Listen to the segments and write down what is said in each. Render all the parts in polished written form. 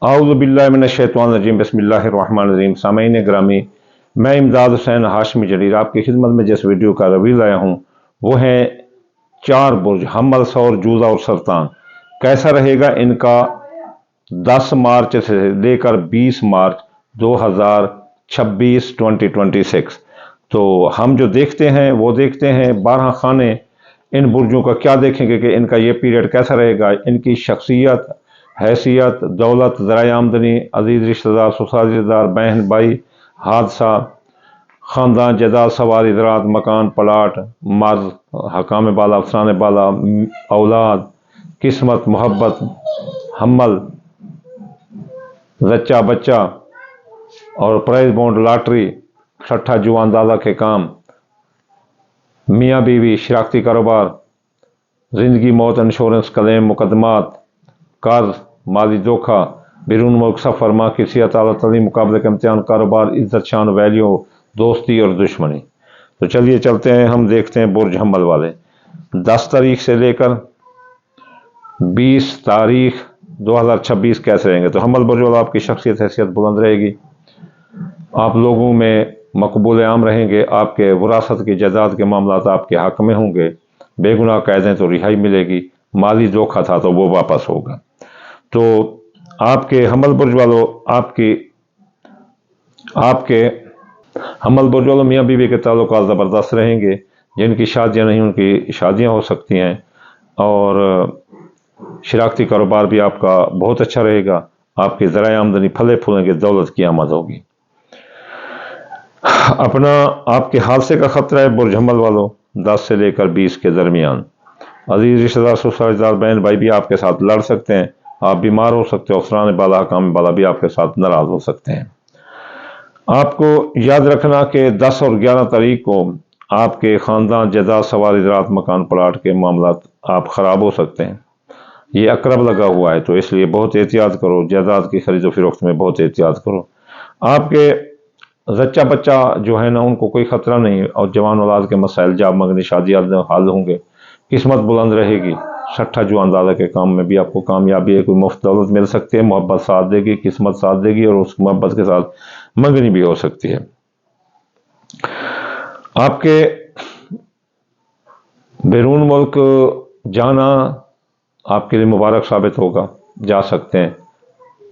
आऊज़ु बिल्लाहि मिनश्शैतानिर्रजीम बिस्मिल्लाहिर्रहमानिर्रहीम। सामईन ग्रामी, मैं इमदाद हुसैन हाशमी जलील आपकी खिदमत में जिस वीडियो का रिव्यू लाया हूँ वो है 4 बुर्ज हमल, सौर, जूजा और सरतान। कैसा रहेगा इनका 10 मार्च से लेकर 20 मार्च 2026 2026। तो हम जो देखते हैं वो देखते हैं 12 खाने इन बुर्जों का। क्या देखेंगे कि इनका ये पीरियड कैसा रहेगा, इनकी शख्सियत, हैसियत, दौलत, ज़राए आमदनी, अजीज़ रिश्तेदार, ससुराल रिश्तेदार, बहन भाई, हादसा, ख़ानदान, जायदाद, सवारी, ज़राअत, मकान, प्लाट, मर्ज, हकाम बाला, अफसरान बाला, औलाद, किस्मत, मोहब्बत, हमल, जच्चा बच्चा और प्राइज बॉन्ड, लॉटरी, छठा जुआन दादा के काम, मियाँ बीवी, शराकती कारोबार, ज़िंदगी मौत, इंश्योरेंस, क्लेम, मुकदमात, कर्ज, माली धोखा, बैरून मुल्क सफ़र, माँ की सेहत, आला तलीम, मुकाबले का इम्तिहान, कारोबार, इज्जत शान, वैल्यू, दोस्ती और दुश्मनी। तो चलिए चलते हैं, हम देखते हैं बुर्ज हमल वाले 10 तारीख से लेकर 20 तारीख 2026 कैसे रहेंगे। तो हमल बुर्ज वाला आपकी शख्सियत, हैसियत बुलंद रहेगी, आप लोगों में मकबूल आम रहेंगे, आपके विरासत की जायदाद के मामलात आपके हक में होंगे, बेगुनाह कैदें तो रिहाई मिलेगी, माली धोखा था तो वो वापस होगा। तो आपके हमल बुर्ज वालों, आपके हमल बुर्ज वालों मियाँ बीवी के ताल्लुकात ज़बरदस्त रहेंगे। जिनकी शादियाँ नहीं उनकी शादियाँ हो सकती हैं, और शराकती कारोबार भी आपका बहुत अच्छा रहेगा। आपके ज़राए आमदनी फले फूलेंगे, दौलत की आमद होगी। अपना आपके हादसे का खतरा है बुर्ज हमल वालों 10 से लेकर 20 के दरमियान। अजीज रिश्तेदार, ससुराल, बहन भाई भी आपके साथ लड़ सकते हैं, आप बीमार हो सकते हो, अफसरान बाला, हकाम बाला भी आपके साथ नाराज हो सकते हैं। आपको याद रखना कि 10 और 11 तारीख को आपके ख़ानदान, जायदाद, सवारी, ज़राअत, मकान, प्लाट के मामलात आप ख़राब हो सकते हैं। ये अकरब लगा हुआ है, तो इसलिए बहुत एहतियात करो, जायदाद की खरीदो फरोख्त में बहुत एहतियात करो। आपके जच्चा बच्चा जो है ना उनको कोई ख़तरा नहीं, और जवान औलाद के मसाइल, जाब मंगनी, शादी हाल होंगे, किस्मत बुलंद रहेगी। छठा जुआन दादा के काम में भी आपको कामयाबी है, कोई मुफ्त दौलत मिल सकती है, मोहब्बत साथ देगी, किस्मत साथ देगी, और उस मोहब्बत के साथ मंगनी भी हो सकती है। आपके बैरून मुल्क जाना आपके लिए मुबारक साबित होगा, जा सकते हैं।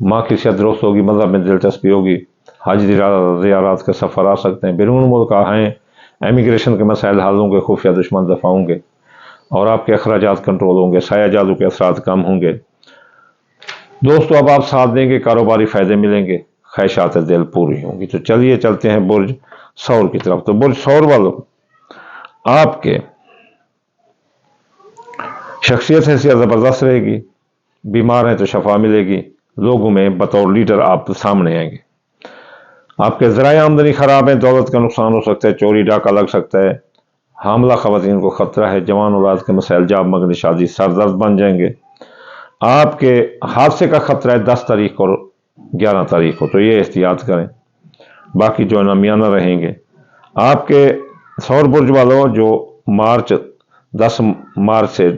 माँ की सेहत दुरुस्त होगी, मज़हब में दिलचस्पी होगी, हज ज़ियारत के सफ़र आ सकते हैं। बैरून मुल्क हैं, एमिग्रेशन के मसाइल हल होंगे, खुफिया दुश्मन दफ़ा होंगे, और आपके अखराजात कंट्रोल होंगे, साया जादू के असरात कम होंगे। दोस्तों अब आप साथ देंगे, कारोबारी फ़ायदे मिलेंगे, ख्वाहिशात दिल पूरी होंगी। तो चलिए चलते हैं बुर्ज सौर की तरफ। तो बुर्ज सौर वालों, आपके शख्सियत हैसियत ज़बरदस्त रहेगी, बीमार हैं तो शफा मिलेगी, लोगों में बतौर लीडर आप सामने आएंगे। आपके ज़राए आमदनी ख़राब है, दौलत का नुकसान हो सकता है, चोरी डाका लग सकता है, हामला ख़वातीन को ख़तरा है, जवान औलाद के मसाइल, जाब मंगनी, शादी सरदर्द बन जाएंगे। आपके हादसे का ख़तरा है 10 तारीख और 11 तारीख को, तो ये एहतियात करें, बाकी जो नामियाना रहेंगे। आपके सौर बुर्ज वालों जो 10 मार्च से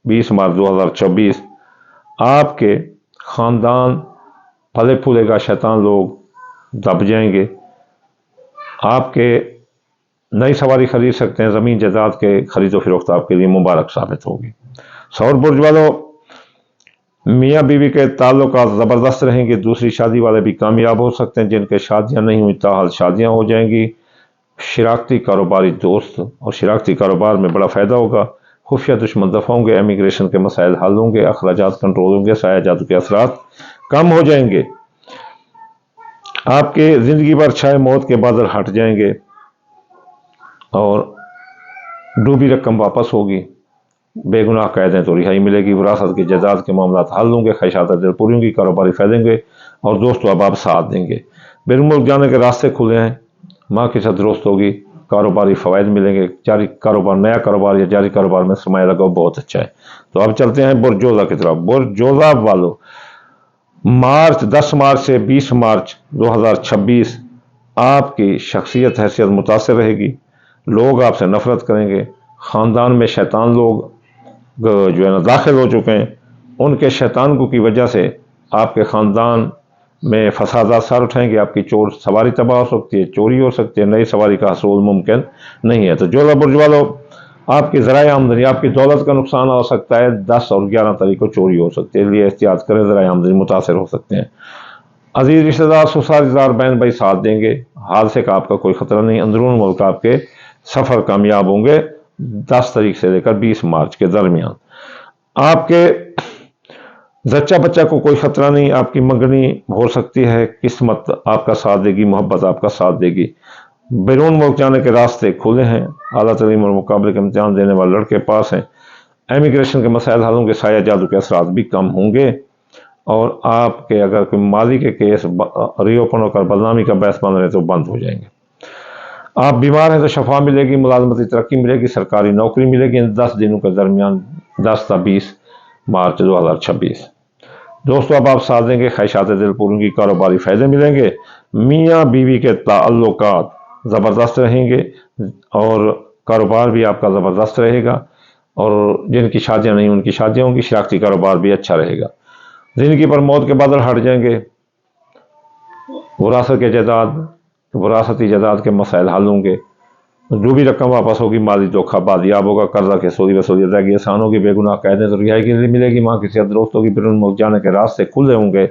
20 मार्च 2024, आपके ख़ानदान फले फूलेगा, शैतान लोग दब जाएंगे, आपके नई सवारी खरीद सकते हैं, ज़मीन जायदाद के खरीदो फरोख्त आपके लिए मुबारक साबित होगी। सौर बुर्ज वालों मियाँ बीवी के ताल्लुकात ज़बरदस्त रहेंगे, दूसरी शादी वाले भी कामयाब हो सकते हैं, जिनके शादियाँ नहीं हुई ताहाल शादियाँ हो जाएंगी। शराकती कारोबारी दोस्त और शराकती कारोबार में बड़ा फ़ायदा होगा, खुफिया दुश्मन दफ़ा होंगे, एमिग्रेशन के मसाइल हल होंगे, अखराजात कंट्रोल होंगे, साया जादू के असरात कम हो जाएंगे। आपके ज़िंदगी भर छाए मौत के बादल हट जाएंगे, और डूबी रकम वापस होगी, बेगुनाह कैदें तो रिहाई मिलेगी, विरासत की जायदाद के मामलात हल होंगे, ख्वाहिशात दिल पूरी होंगी, कारोबारी फ़ायदे होंगे, और दोस्तों अब आप साथ देंगे। बैरून मुल्क जाने के रास्ते खुले हैं, माँ की सेहत दुरुस्त होगी, कारोबारी फ़वाइद मिलेंगे, जारी कारोबार, नया कारोबार या जारी कारोबार में सरमाया लगाओ बहुत अच्छा है। तो अब चलते हैं बुर्ज जोधा की तरफ। बुर्ज जोधा वालों 10 मार्च से 20 मार्च 2026 आपकी शख्सियत हैसियत मुतासर रहेगी, लोग आपसे नफरत करेंगे, ख़ानदान में शैतान लोग जो है ना दाखिल हो चुके हैं, उनके शैतानगू की वजह से आपके ख़ानदान में फसादात सर उठाएंगे, आपकी चोर सवारी तबाह हो सकती है, चोरी हो सकती है, नई सवारी का हसूल मुमकिन नहीं है। तो जोधा बुर्ज वालों, आपकी ज़राए आमदनी, आपकी दौलत का नुकसान हो सकता है। 10 और 11 तारीख को चोरी हो सकती है, इसलिए एहतियात करें, ज़राए आमदनी मुतासर हो सकते हैं। अजीज़ रिश्तेदार, ससुरालदार, बहन भाई साथ देंगे, हादसे का आपका कोई ख़तरा नहीं। अंदरून मुल्क आपके सफ़र कामयाब होंगे 10 तारीख से लेकर 20 मार्च के दरमियान। आपके जच्चा बच्चा को कोई ख़तरा नहीं, आपकी मंगनी हो सकती है, किस्मत आपका साथ देगी, मोहब्बत आपका साथ देगी। बैरून मुल्क जाने के रास्ते खुले हैं, आला तलीम और मुकाबले के इम्तिहान देने वाले लड़के पास हैं। इमिग्रेशन के मसाइल हल होंगे, साया जादू के असरात भी कम होंगे। और आपके अगर कोई माली के केस रीओपन होकर बदनामी का बहस बन रहे तो बंद हो जाएंगे। आप बीमार हैं तो शफा मिलेगी, मुलाजमती तरक्की मिलेगी, सरकारी नौकरी मिलेगी इन 10 दिनों के दरमियान, 10 से 20 मार्च 2026। दोस्तों, अब आप साथ देंगे, ख्वाहिशात दिल पूरी की, कारोबारी फ़ायदे मिलेंगे, मियाँ बीवी के ताल्लुकात ज़बरदस्त रहेंगे और कारोबार भी आपका ज़बरदस्त रहेगा। और जिनकी शादियाँ नहीं उनकी शादियाँ होंगी, शराकती कारोबार भी अच्छा रहेगा। ज़िंदगी पर मौत के बादल हट जाएंगे, वरासती जायदाद के मसाइल हल होंगे, जो भी रकम वापस होगी माली धोखा बादियाब होगा, कर्जा के सूदी वसूली अदायगी आसान होगी, बेगुनाह कैदे तो रिहाई के लिए मिलेगी, माँ की सेहत दुरुस्त होगी, बैरून मुल्क जाने के रास्ते खुले होंगे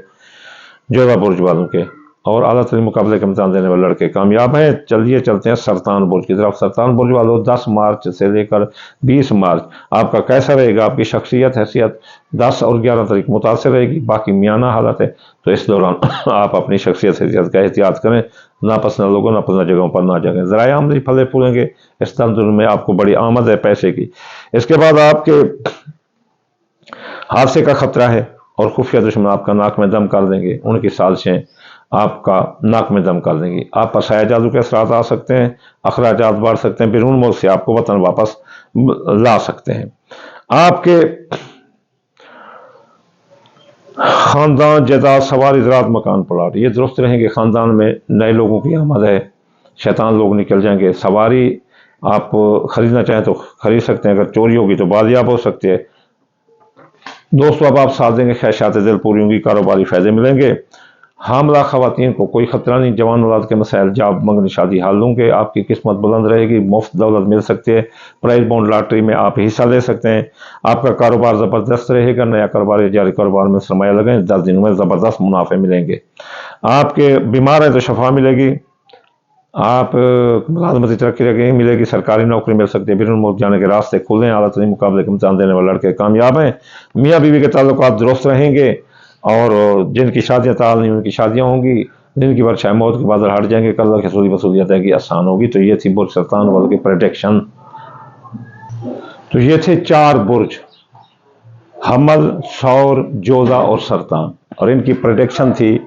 जोधा बुर्ज वालों के। और आला तरीन मुकाबले के इम्तिहान देने वाले लड़के कामयाब हैं। चलिए चलते हैं सरतान बुर्ज की तरफ। सरतान बुर्ज वालों, 10 मार्च से लेकर 20 मार्च आपका कैसा रहेगा? आपकी शख्सियत हैसियत 10 और 11 तारीख मुतासर रहेगी, बाकी मियाना हालत है। तो इस दौरान आप अपनी शख्सियत हैसियत का एहतियात करें, नापसंद लोगों नापसंद जगहों पर ना जाएं। ज़राए आमदनी फले फूलेंगे, इस तंदुर में आपको बड़ी आमद है पैसे की। इसके बाद आपके हादसे का खतरा है और खुफिया दुश्मन आपका नाक में दम कर देंगे, उनकी साजिशें आपका नाक में दम कर देंगी। आप पर साया जादू के असरात आ सकते हैं, अखराजात बढ़ सकते हैं, बैरून मुल्क से आपको वतन वापस ला सकते हैं। आपके खानदान जायदाद सवारी ज़रात मकान प्लाट ये दुरुस्त रहेंगे। खानदान में नए लोगों की आमद है, शैतान लोग निकल जाएंगे। सवारी आप खरीदना चाहें तो खरीद सकते हैं, अगर चोरी होगी तो बाजियाब हो सकती है। दोस्तों, अब आप साथ देंगे, ख्वाहिशात दिल पूरी होंगी, कारोबारी फ़ायदे मिलेंगे। हामला ख़वातीन को कोई ख़तरा नहीं, जवान औलाद के मसाइल जॉब मंगनी शादी हाल होंगे, आपकी किस्मत बुलंद रहेगी, मुफ्त दौलत मिल सकती है, प्राइज बॉन्ड लॉटरी में आप हिस्सा ले सकते हैं। आपका कारोबार ज़बरदस्त रहेगा, नया कारोबार जारी कारोबार में सरमाया लगाएं, 10 दिनों में ज़बरदस्त मुनाफे मिलेंगे। आपके बीमार हैं तो शफा मिलेगी, आप मुलाजमती तरक्की मिलेगी, सरकारी नौकरी मिल सकती है, बैरून मुल्क जाने के रास्ते खुले हैं, आला तरीन मुकाबले के इम्तिहान देने वाले लड़के कामयाब हैं। मियाँ बीवी के ताल्लुकात दुरुस्त रहेंगे और जिनकी शादियाँ ताल नहीं उनकी शादियाँ होंगी, जिनकी वर्षा मौत के बादल हट जाएंगे, कर्जा की सूदी वसूली अदायगी आसान होगी। तो ये थी बुर्ज सरतान वालों की प्रेडिक्शन। तो ये थे 4 बुर्ज, हमल, सौर, जोधा और सरतान, और इनकी प्रेडिक्शन थी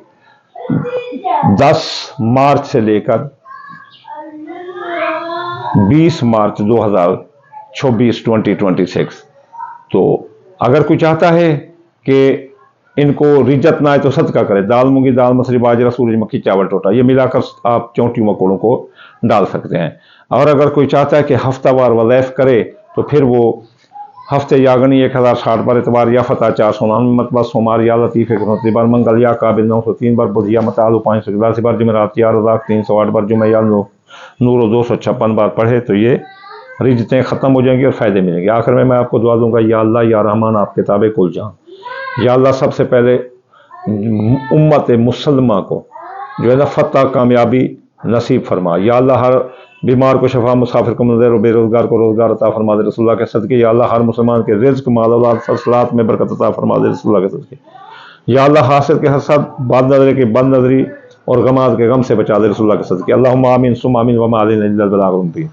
10 मार्च से लेकर 20 मार्च 2026। तो अगर कोई चाहता है कि इनको रिज्जत ना आए तो सदका करे, दाल मूंगी दाल मसरी बाजरा सूरज मक्खी चावल टोटा ये मिलाकर आप चौंटी मकोड़ों को डाल सकते हैं। और अगर कोई चाहता है कि हफ्तावार वज़ैफ़ करे तो फिर वो हफ्ते यागनी 1060 बार, एतवार या फतह 499 मतबा, सोमार या लतीफ़ 129 बार, मंगल या काबिल 903 बार, बुध या मतालु 581 बार, जुमेरात या रज़ाक 308 बार, जुमे या नूर 256 बार पढ़े तो ये रिज्जतें ख़त्म हो जाएंगी और फ़ायदे मिलेंगे। आखिर में मैं आपको दुआ दूंगा, या अल्लाह या रहमान आप किताबे कुल जान। या अल्लाह सबसे पहले उम्मत मुसलमा को जो है ना फतह कामयाबी नसीब फरमा। या अल्लाह हर बीमार को शफा, मुसाफिर को मंज़र और बेरोज़गार को रोज़गार अता फरमा दे रसूलुल्लाह के सदके। या अल्लाह हर मुसलमान के रिज़्क़ माल औलाद सलात में बरकत अता फरमा दे रसूलुल्लाह के सदके। या अल्लाह हासिद के हसद, बद नज़री के बद नज़री और गमाज़ के गम से बचा दे रसूलुल्लाह के सदके। अल्लाहुम्मा आमीन सुम्मा आमीन व मा अलैना इल्लल बलागुल मुबीन।